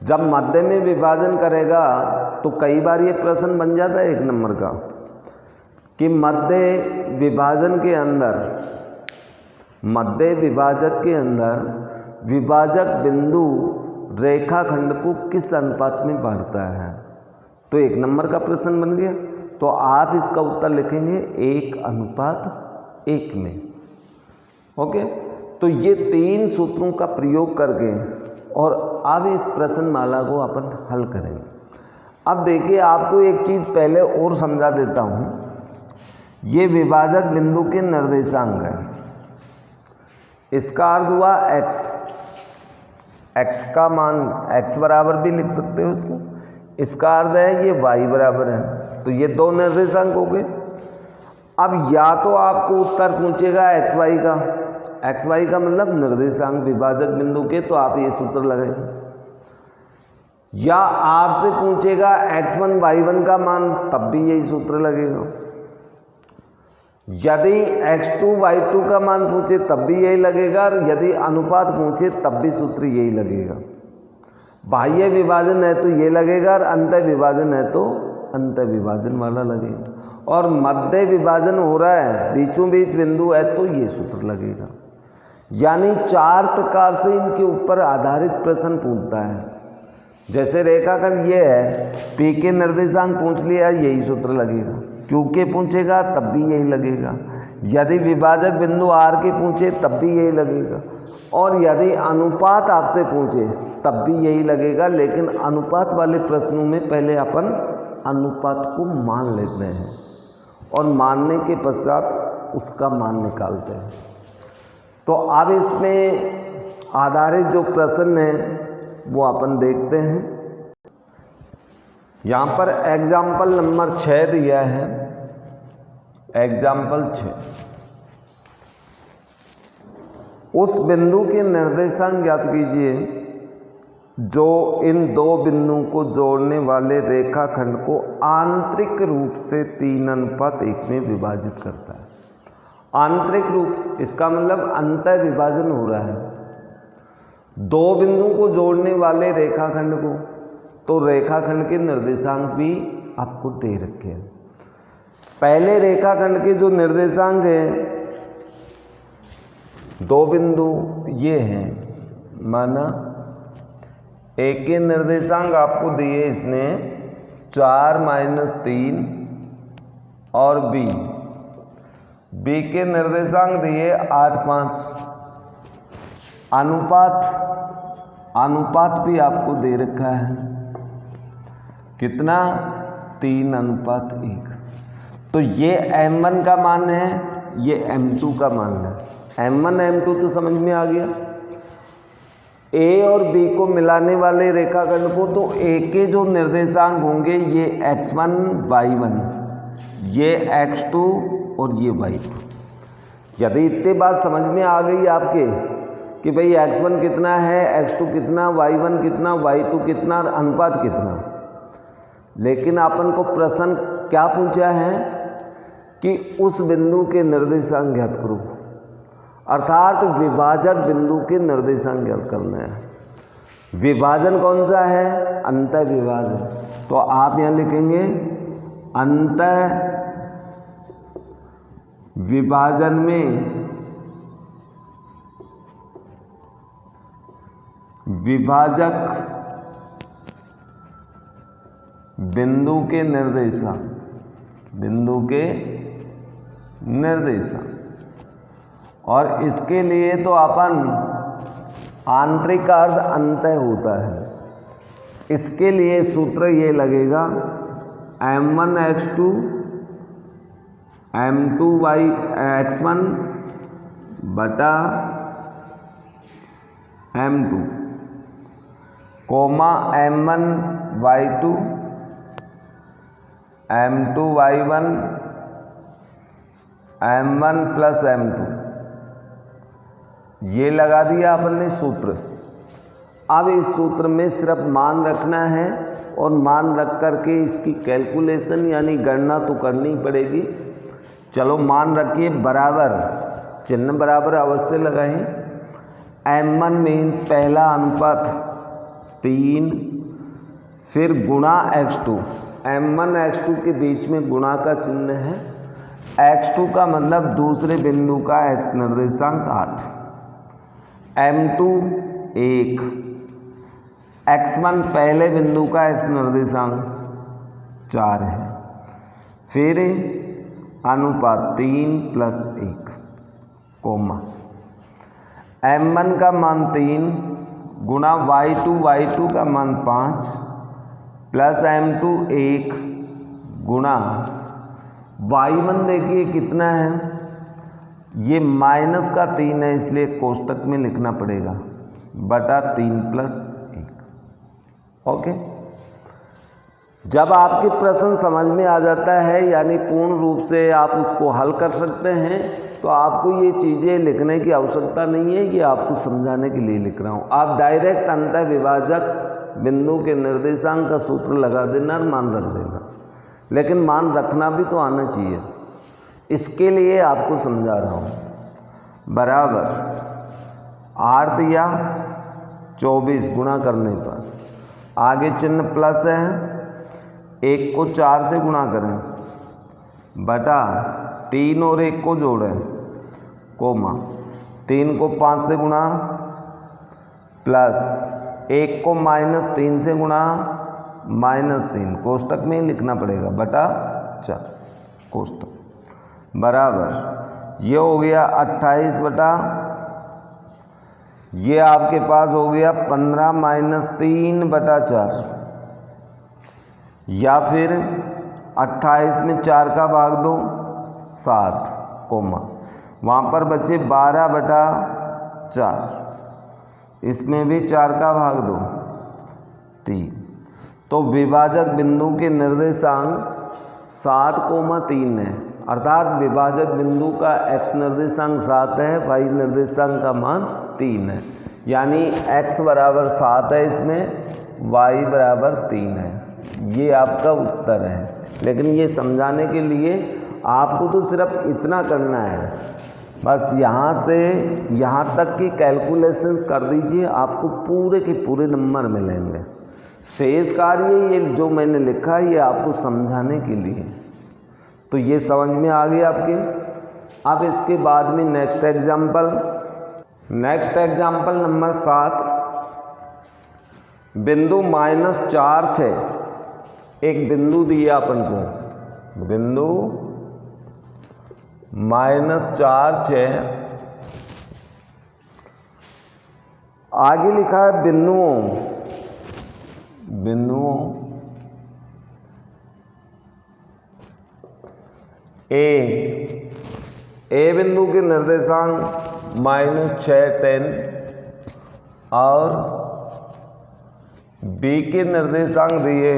जब मध्य में विभाजन करेगा तो कई बार ये प्रश्न बन जाता है 1 नंबर का कि मध्य विभाजन के अंदर, मध्य विभाजक के अंदर विभाजक बिंदु रेखाखंड को किस अनुपात में बांटता है। तो 1 नंबर का प्रश्न बन गया। तो आप इसका उत्तर लिखेंगे 1:1 में। ओके, तो ये 3 सूत्रों का प्रयोग करके और अब इस प्रश्नमाला को अपन हल करेंगे। अब देखिए, आपको एक चीज़ पहले और समझा देता हूँ। ये विभाजक बिंदु के निर्देशांक है, इसका अर्थ हुआ x का मान x बराबर भी लिख सकते हो इसको, इसका अर्थ है ये y बराबर है। तो ये 2 निर्देशांक हो गए। अब या तो आपको उत्तर पूछेगा xy का मतलब निर्देशांक विभाजक बिंदु के, तो आप ये सूत्र लगाएंगे, या आपसे पूछेगा x1 y1 का मान, तब भी यही सूत्र लगेगा। यदि x2 y2 का मान पूछे तब भी यही लगेगा, और यदि अनुपात पूछे तब भी सूत्र यही लगेगा। बाह्य विभाजन है तो ये लगेगा, और अंतः विभाजन है तो अंतः विभाजन वाला लगेगा। और मध्य विभाजन हो रहा है, बीचों बीच बिंदु है, तो ये सूत्र लगेगा। यानी 4 प्रकार से इनके ऊपर आधारित प्रश्न पूछता है। जैसे रेखाखंड ये है, P के निर्देशांक पूछ लिया, यही सूत्र लगेगा। Q के पूछेगा तब भी यही लगेगा। यदि विभाजक बिंदु R के पूछे तब भी यही लगेगा, और यदि अनुपात आपसे पूछे तब भी यही लगेगा। लेकिन अनुपात वाले प्रश्नों में पहले अपन अनुपात को मान लेते हैं और मानने के पश्चात उसका मान निकालते हैं। तो अब इसमें आधारित जो प्रश्न है वो अपन देखते हैं। यहाँ पर एग्जाम्पल नंबर 6 दिया है, एग्जाम्पल 6। उस बिंदु के निर्देशांक ज्ञात कीजिए जो इन 2 बिंदुओं को जोड़ने वाले रेखाखंड को आंतरिक रूप से 3:1 में विभाजित करता है। आंतरिक रूप, इसका मतलब अंतः विभाजन हो रहा है। 2 बिंदुओं को जोड़ने वाले रेखाखंड को, तो रेखाखंड के निर्देशांक भी आपको दे रखे हैं। पहले रेखाखंड के जो निर्देशांक हैं, 2 बिंदु ये हैं, माना A के निर्देशांक आपको दिए इसने 4 - 3 और B के निर्देशांक दिए 8 5। अनुपात भी आपको दे रखा है, कितना 3:1। तो ये m1 का मान है, ये m2 का मान है। m1 m2 तो समझ में आ गया। A और B को मिलाने वाले रेखाखंड को, तो A के जो निर्देशांक होंगे ये x1 y1, ये x2 और ये y2। यदि इतनी बात समझ में आ गई आपके कि भाई x1 कितना है, x2 कितना, y1 कितना, y2 कितना, अनुपात कितना, लेकिन अपन को प्रश्न क्या पूछा है कि उस बिंदु के निर्देशांक ज्ञात करो, अर्थात विभाजक बिंदु के निर्देशांक ज्ञात करना है। विभाजन कौन सा है? अंतः विभाजन। तो आप यहां लिखेंगे अंतः विभाजन में विभाजक बिंदु के निर्देशांक, और इसके लिए तो अपन आंतरिक अर्ध अंतः होता है। इसके लिए सूत्र ये लगेगा m1 x2 m2 x1 बटा m2 coma m1 y2 m2 y1 m1 plus m2, ये लगा दिया अपन ने सूत्र। अब इस सूत्र में सिर्फ मान रखना है और मान रख करके इसकी कैलकुलेशन यानी गणना तो करनी पड़ेगी। चलो मान रखिए, बराबर, चिन्ह बराबर अवश्य लगाएं। m1 मीन्स पहला अनुपात 3, फिर गुणा x2, m1 x2 के बीच में गुणा का चिन्ह है। x2 का मतलब दूसरे बिंदु का x निर्देशांक 8, m2 1, x1 पहले बिंदु का x निर्देशांक 4 है, फिर अनुपात 3 प्लस 1 कोमा m1 का मान 3 गुणा y2 का मान 5 प्लस m2 1 गुणा y1 देखिए कितना है, ये माइनस का 3 है इसलिए कोष्टक में लिखना पड़ेगा बटा 3 प्लस 1। ओके, जब आपके प्रश्न समझ में आ जाता है यानी पूर्ण रूप से आप उसको हल कर सकते हैं, तो आपको ये चीज़ें लिखने की आवश्यकता नहीं है, ये आपको समझाने के लिए लिख रहा हूँ। आप डायरेक्ट अंतः विभाजक बिंदु के निर्देशांक का सूत्र लगा देना और मान रख देना, लेकिन मान रखना भी तो आना चाहिए। इसके लिए आपको समझा रहा हूँ। बराबर 8 या 24 गुणा करने पर आगे चिन्ह प्लस है, 1 को 4 से गुणा करें बटा 3 और 1 को जोड़ें कोमा 3 को 5 से गुणा प्लस 1 को -3 से गुणा -3 कोष्टक में ही लिखना पड़ेगा बटा 4 कोष्टक बराबर ये हो गया 28 बटा ये आपके पास हो गया 15 - 3 बटा 4, या फिर 28 में 4 का भाग दो 7 कोमा वहाँ पर बचे 12 बटा 4, इसमें भी 4 का भाग दो 3। तो विभाजक बिंदु के निर्देशांक 7,3 है, अर्थात विभाजक बिंदु का x निर्देशांक 7 है, y निर्देशांक का मान 3 है, यानी x बराबर 7 है इसमें, y बराबर 3 है। ये आपका उत्तर है। लेकिन ये समझाने के लिए आपको तो सिर्फ इतना करना है, बस यहाँ से यहाँ तक की कैलकुलेशन कर दीजिए, आपको पूरे के पूरे नंबर मिलेंगे। शेष कार्य ये जो मैंने लिखा है ये आपको समझाने के लिए, तो ये समझ में आ गया आपके। अब इसके बाद में नेक्स्ट एग्जाम्पल नंबर 7, बिंदु -4 6, एक बिंदु दिया अपन को, बिंदु -4 6, आगे लिखा है बिंदुओं ए बिंदु के निर्देशांक -6 10 और बी के निर्देशांक दिए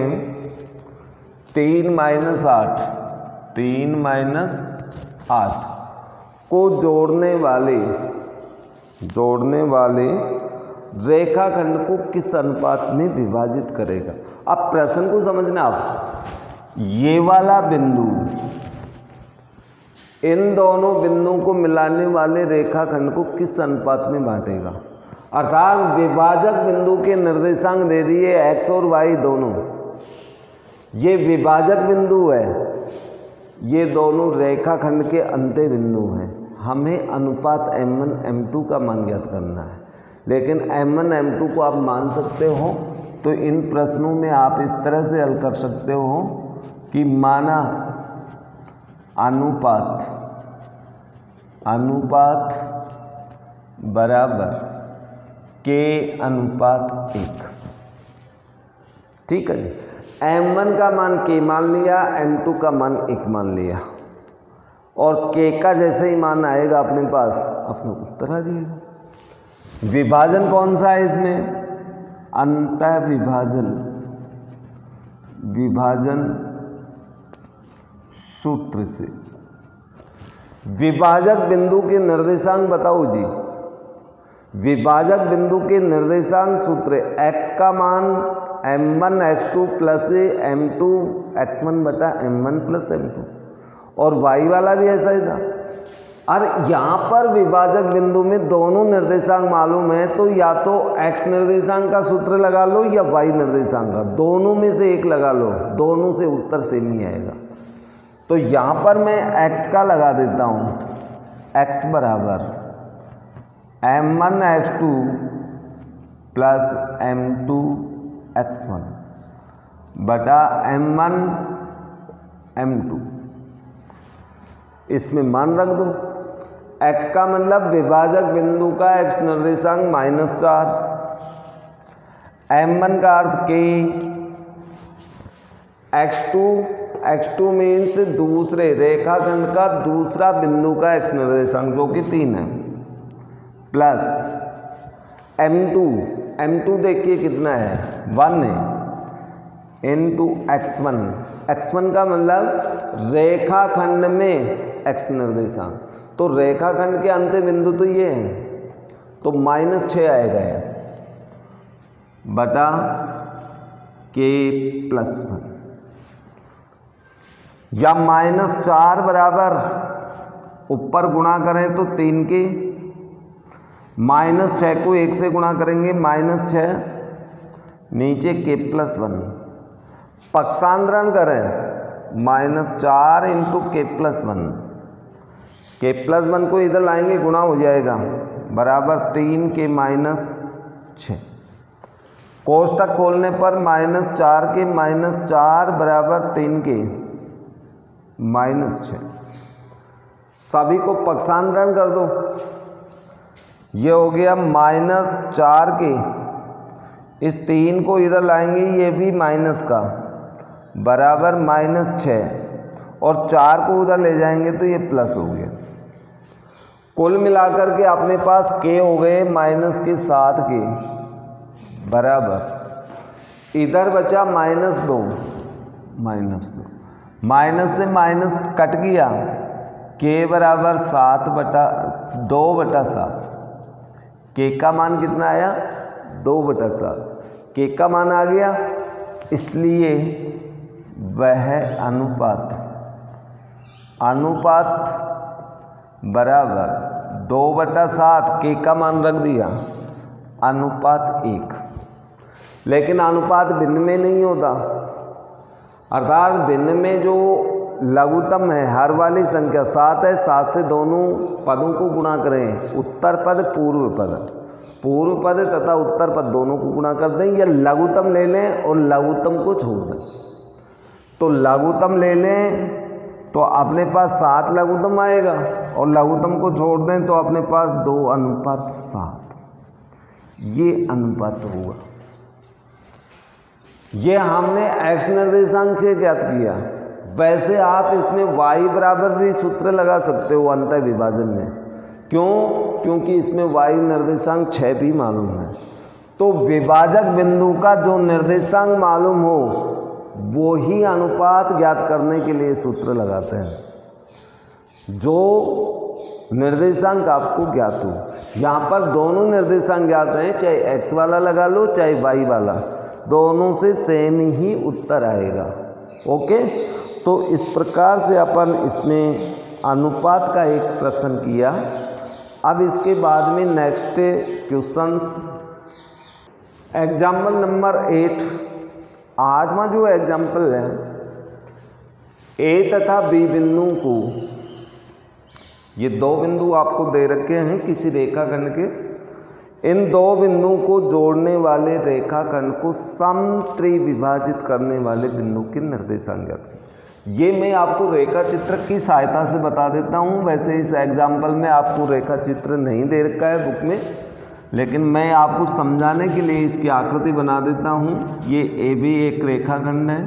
3 - 8 को जोड़ने वाले रेखाखंड को किस अनुपात में विभाजित करेगा। अब प्रश्न को समझना, आप ये वाला बिंदु इन दोनों बिंदुओं को मिलाने वाले रेखाखंड को किस अनुपात में बांटेगा। अर्थात विभाजक बिंदु के निर्देशांक दे दिए x और y दोनों, ये विभाजक बिंदु है, ये दोनों रेखाखंड के अंत्य बिंदु हैं। हमें अनुपात m1 m2 का मान ज्ञात करना है, लेकिन m1 m2 को आप मान सकते हो तो इन प्रश्नों में आप इस तरह से हल कर सकते हो कि माना अनुपात बराबर k अनुपात 1। ठीक है जी, m1 का मान k मान लिया, m2 का मान 1 मान लिया, और k का जैसे ही मान आएगा अपने पास अपना उत्तर आ जाएगा। विभाजन कौन सा है इसमें, अंतः विभाजन सूत्र से। विभाजक बिंदु के निर्देशांक बताओ जी। विभाजक बिंदु के निर्देशांक सूत्र x का मान m1 x2 plus m2 x1 बटा m1 प्लस m2, और y वाला भी ऐसा ही था। और यहाँ पर विभाजक बिंदु में दोनों निर्देशांक मालूम है, तो या तो x निर्देशांक का सूत्र लगा लो या y निर्देशांक का, दोनों में से एक लगा लो, दोनों से उत्तर सेम ही आएगा। तो यहाँ पर मैं x का लगा देता हूँ, x बराबर m1 x2 plus m2 x1 बटा m1 m2, इसमें मान रख दो। x का मतलब विभाजक बिंदु का x निर्देशांक -4, m1 का अर्थ k, x2 मीन्स दूसरे रेखाखंड का दूसरा बिंदु का x निर्देशांक जो कि 3 है, प्लस m2 देखिए कितना है 1 है, इनटू x1 का मतलब रेखाखंड में x निर्देशांक, तो रेखाखंड के अंत्य बिंदु तो ये है, तो -6 आएगा बटा k+1, या -4 बराबर ऊपर गुणा करें तो 3 के, -6 को 1 से गुणा करेंगे -6, नीचे k+1, पक्षांतरण करें -4 इंटू k+1, k+1 को इधर लाएंगे गुणा हो जाएगा बराबर 3 के -6, कोष्टक खोलने पर -4 के -4 बराबर 3 के -6, सभी को पक्षांतरण कर दो, ये हो गया -4 के, इस 3 को इधर लाएंगे ये भी माइनस का बराबर -6, और 4 को उधर ले जाएंगे तो ये प्लस हो गया। कुल मिलाकर के अपने पास k हो गए -7 के बराबर, इधर बचा -2, माइनस से माइनस कट गया, k बराबर 2/7, k का मान कितना आया 2/7, k का मान आ गया, इसलिए वह अनुपात बराबर 2/7, k का मान रख दिया, अनुपात 1। लेकिन अनुपात भिन्न में नहीं होता, अर्थात भिन्न में जो लघुत्तम है हर वाली संख्या 7 है, 7 से दोनों पदों को गुणा करें, उत्तर पद पूर्व पद तथा उत्तर पद दोनों को गुणा कर दें, या लघुत्तम ले लें और लघुत्तम को छोड़ दें। तो लघुत्तम ले लें तो अपने पास 7 लघुत्तम आएगा, और लघुत्तम को छोड़ दें तो अपने पास 2:7, ये अनुपात होगा। ये हमने x निर्देशांक से ज्ञात किया। वैसे आप इसमें y बराबर भी सूत्र लगा सकते हो अंतः विभाजन में, क्योंकि इसमें y निर्देशांक 6 भी मालूम है। तो विभाजक बिंदु का जो निर्देशांक मालूम हो वो ही अनुपात ज्ञात करने के लिए सूत्र लगाते हैं, जो निर्देशांक आपको ज्ञात हो। यहाँ पर दोनों निर्देशांक ज्ञात हैं, चाहे x वाला लगा लो चाहे y वाला, दोनों से सेम ही उत्तर आएगा। ओके, तो इस प्रकार से अपन इसमें अनुपात का एक प्रश्न किया। अब इसके बाद में नेक्स्ट क्वेश्चंस, एग्जाम्पल नंबर 8, 8वां जो एग्जाम्पल है, ए तथा बी बिंदु को, ये दो बिंदु आपको दे रखे हैं किसी रेखाखंड के, इन दो बिंदु को जोड़ने वाले रेखाखंड को समत्रिविभाजित करने वाले बिंदु के निर्देशांक ज्ञात करें। ये मैं आपको रेखा चित्र की सहायता से बता देता हूँ। वैसे इस एग्जाम्पल में आपको रेखा चित्र नहीं दे रखा है बुक में, लेकिन मैं आपको समझाने के लिए इसकी आकृति बना देता हूँ। ये ए बी एक रेखाखंड है,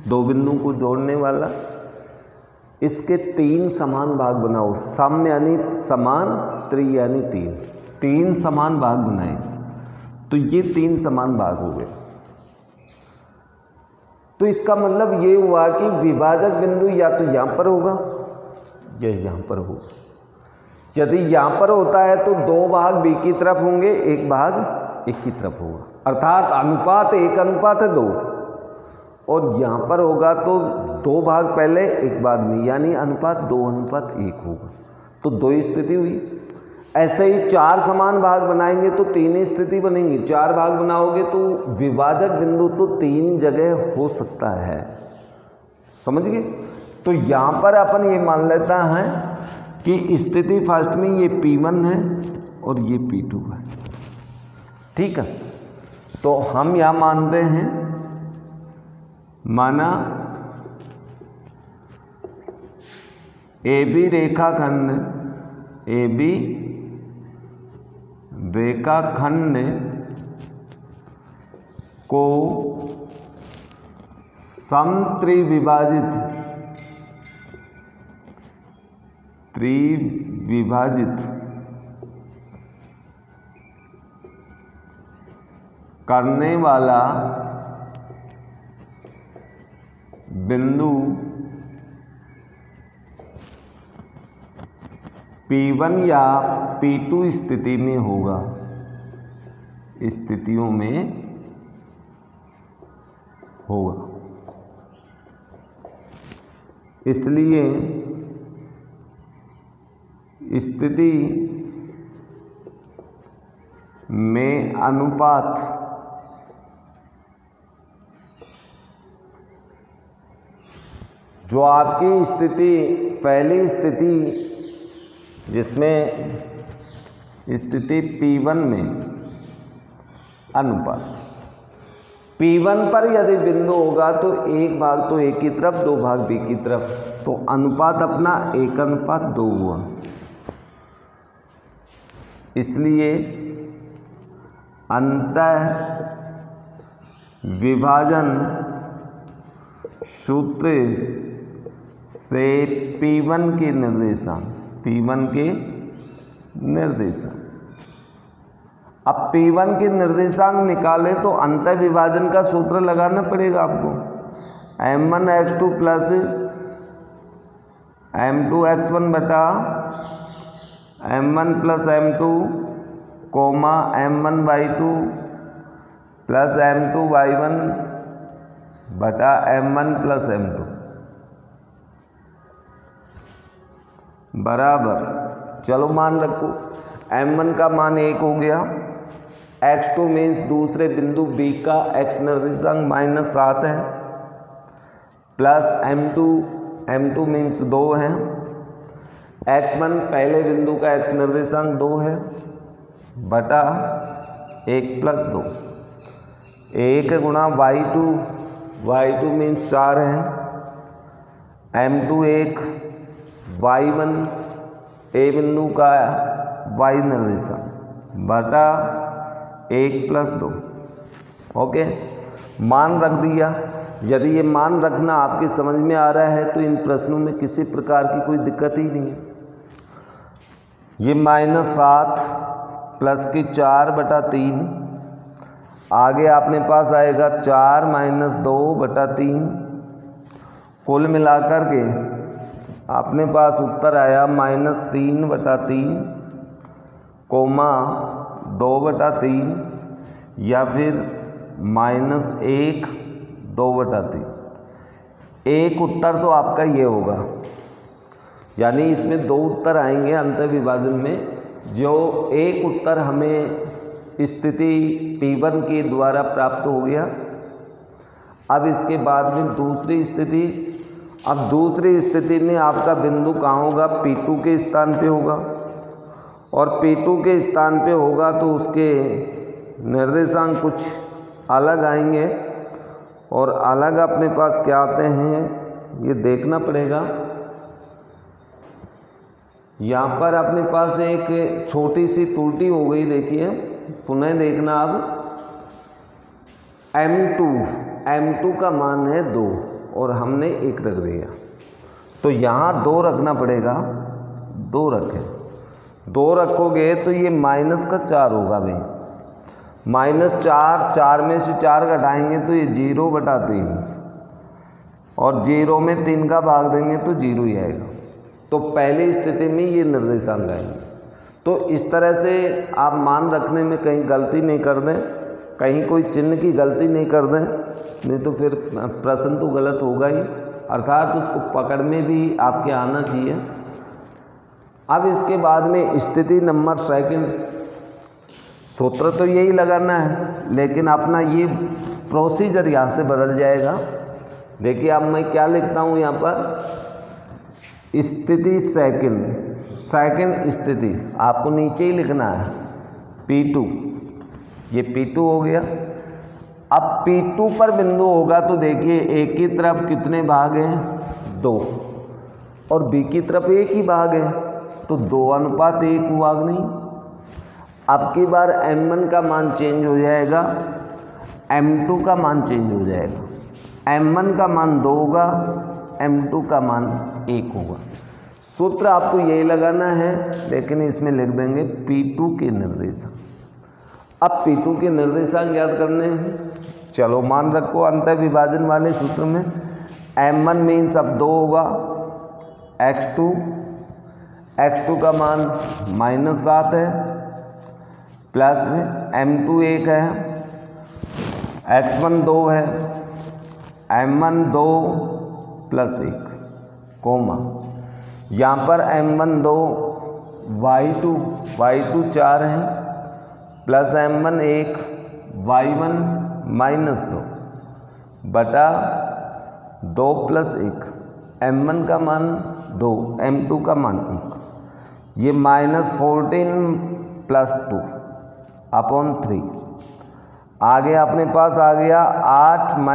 दो बिंदु को जोड़ने वाला। इसके 3 समान भाग बनाओ, सम यानी समान, त्रि यानी 3 समान भाग बनाए, तो ये 3 समान भाग हो गए। तो इसका मतलब ये हुआ कि विभाजक बिंदु या तो यहाँ पर होगा या यहाँ पर होगा। यदि यहाँ पर होता है तो 2 भाग बी की तरफ होंगे, 1 भाग ए की तरफ होगा, अर्थात अनुपात 1:2। और यहाँ पर होगा तो 2 भाग पहले 1 बाद में, यानी अनुपात 2:1 होगा। तो 2 स्थिति हुई। ऐसे ही 4 समान भाग बनाएंगे तो 3 स्थिति बनेंगी। 4 भाग बनाओगे तो विभाजक बिंदु तो 3 जगह हो सकता है, समझ गए। तो यहाँ पर अपन ये मान लेता है कि स्थिति फर्स्ट में ये P1 है और ये P2 है, ठीक है। तो हम यहाँ मानते हैं, माना AB रेखाखंड, AB रेखाखंड को त्रिविभाजित करने वाला बिंदु P1 या P2 स्थिति में होगा, स्थितियों में होगा। इसलिए स्थिति में अनुपात जो आपकी स्थिति, पहली स्थिति जिसमें स्थिति P1 में अनुपात, P1 पर यदि बिंदु होगा तो 1 भाग तो ए की तरफ, 2 भाग बी की तरफ, तो अनुपात अपना 1:2 हुआ। इसलिए अंतः विभाजन सूत्र से P1 के निर्देशांक, P1 के निर्देशांक, अब P1 के निर्देशांक निकाले तो अंतर विभाजन का सूत्र लगाना पड़ेगा आपको। m1x2 प्लस m2x1 बटा m1 plus m2 coma m1y2 plus m2y1 बटा m1 प्लस m2 बराबर, चलो मान रखो m1 का मान 1 हो गया, x2 मीन्स दूसरे बिंदु B का x निर्देशांक -7 है, प्लस m2 मीन्स 2 है, x1 पहले बिंदु का x निर्देशांक 2 है, बटा 1 प्लस 2, 1 गुणा y2 मीन्स 4 है, m2 1, y1 ए बिंदु का y निर्देशांक बटा 1 प्लस 2। ओके, मान रख दिया। यदि ये मान रखना आपके समझ में आ रहा है तो इन प्रश्नों में किसी प्रकार की कोई दिक्कत ही नहीं है। ये -7 प्लस की 4 बटा 3, आगे आपने पास आएगा 4 - 2 बटा 3, कुल मिलाकर के आपने पास उत्तर आया -3 बटा 3 कोमा 2 बटा 3 या फिर -1 2 बटा 3। एक उत्तर तो आपका ये होगा, यानी इसमें 2 उत्तर आएंगे अंतर विभाजन में। जो एक उत्तर हमें स्थिति P1 के द्वारा प्राप्त हो गया। अब इसके बाद में दूसरी स्थिति, अब दूसरी स्थिति में आपका बिंदु कहाँ होगा, P2 के स्थान पे होगा, और P2 के स्थान पे होगा तो उसके निर्देशांक कुछ अलग आएंगे, और अलग अपने पास क्या आते हैं ये देखना पड़ेगा। यहाँ पर अपने पास एक छोटी सी त्रुटि हो गई, देखिए पुनः देखना। अब M2 का मान है 2 और हमने 1 रख दिया, तो यहाँ 2 रखना पड़ेगा। 2 रखें, 2 रखोगे तो ये -4 होगा भाई। -4, 4 में से 4 घटाएंगे तो ये 0/3, और 0 में 3 का भाग देंगे तो 0 ही आएगा। तो पहली स्थिति में ये निर्देशांक आएंगे। तो इस तरह से आप मान रखने में कहीं गलती नहीं कर दें, कहीं कोई चिन्ह की गलती नहीं कर दें, नहीं तो फिर प्रश्न तो गलत होगा ही, अर्थात उसको पकड़ में भी आपके आना चाहिए। अब इसके बाद में स्थिति नंबर सेकंड, सूत्र तो यही लगाना है, लेकिन अपना ये प्रोसीजर यहाँ से बदल जाएगा। देखिए अब मैं क्या लिखता हूँ यहाँ पर, स्थिति सेकंड स्थिति आपको नीचे ही लिखना है P2, ये P2 हो गया। अब P2 पर बिंदु होगा तो देखिए एक की तरफ कितने भाग हैं, 2, और B की तरफ एक ही भाग है, तो 2:1 हुआ नहीं। अब की बार M1 का मान चेंज हो जाएगा, M2 का मान चेंज हो जाएगा। M1 का मान 2 होगा, M2 का मान 1 होगा। सूत्र आपको यही लगाना है, लेकिन इसमें लिख देंगे P2 के निर्देशांक। अब P2 के निर्देशांक याद करने हैं, चलो मान रखो अंतर विभाजन वाले सूत्र में M1 मीन्स अब 2 होगा, x2 का मान -7 है, प्लस M2 1 है, x1 2 है, M1 2 + 1, कोमा यहाँ पर M1 2, y2 4 है, प्लस M1 1, y1 -2 बटा 2 + 1, M1 का मान 2, M2 का मान 1, ये -14 + 2/3, आगे अपने पास आ गया 8 -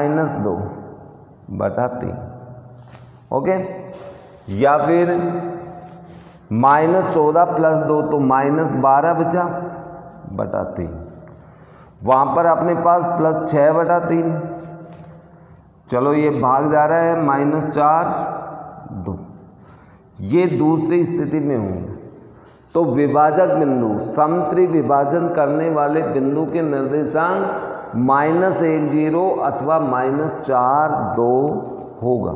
2/3, ओके। या फिर -14 + 2 तो -12 बचा बटा 3, वहाँ पर अपने पास +6/3, चलो ये भाग जा रहा है -4 2, ये दूसरी स्थिति में होंगे। तो विभाजक बिंदु, समत्रि विभाजन करने वाले बिंदु के निर्देशांक -10 अथवा -4 2 होगा।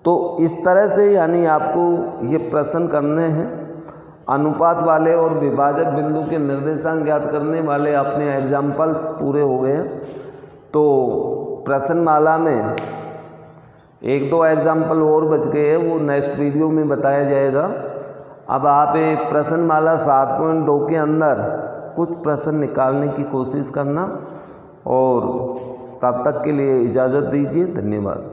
तो इस तरह से यानी आपको ये प्रश्न करने हैं। अनुपात वाले और विभाजक बिंदु के निर्देशांक ज्ञात करने वाले अपने एग्जाम्पल्स पूरे हो गए हैं। तो प्रश्नमाला में 1-2 एग्जाम्पल और बच गए हैं, वो नेक्स्ट वीडियो में बताया जाएगा। अब आप एक प्रश्नमाला 7.2 के अंदर कुछ प्रश्न निकालने की कोशिश करना, और तब तक के लिए इजाज़त दीजिए। धन्यवाद।